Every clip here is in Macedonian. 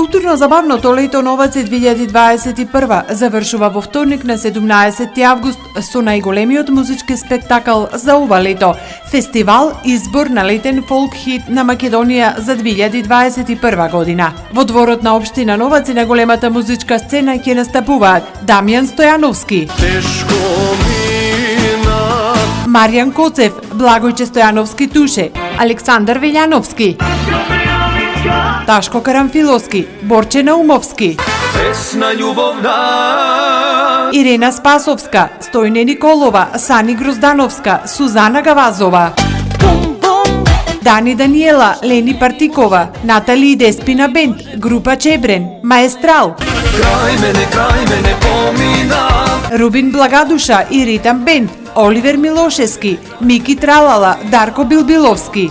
Културно-забавното лето Новаци 2021 завршува во вторник на 17 август со најголемиот музички спектакл за ова лето – фестивал избор на летен фолк хит на Македонија за 2021 година. Во дворот на општина Новаци на големата музичка сцена ќе настапуваат Дамјан Стојановски, Маријан Коцев, Благојче Стојановски Туше, Александар Велјановски, Ташко Карамфиловски, Борче Наумовски, Ирена Спасовска, Стојне Николова, Сани Гроздановска, Сузана Гавазова, Дани Даниела, Лени Партикова, Натали Деспина Бенд, Група Чебрен, Маестрал, Рубин Благадуша и Ритам Бенд, Оливер Милошевски, Мики Тралала, Дарко Билбиловски,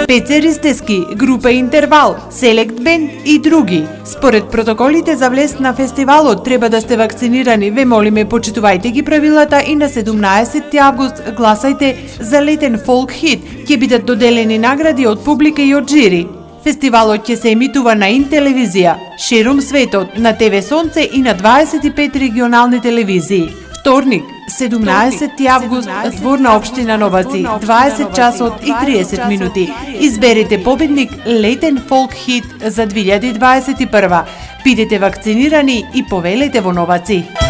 Пеце Ристески, Група Интервал, Селект Бенд и други. Според протоколите за влез на фестивалот треба да сте вакцинирани. Ве молиме, почитувајте ги правилата и на 17 август гласајте за летен фолк хит. Ќе бидат доделени награди од публика и од жири. Фестивалот ќе се емитува на Интелевизија, широм светот, на ТВ Сонце и на 25 регионални телевизии. Вторник, 17 август, двор на општина Новаци, 20 часот и 30 минути. Изберете победник летен фолк хит за 2021. Бидете вакцинирани и повелете во Новаци.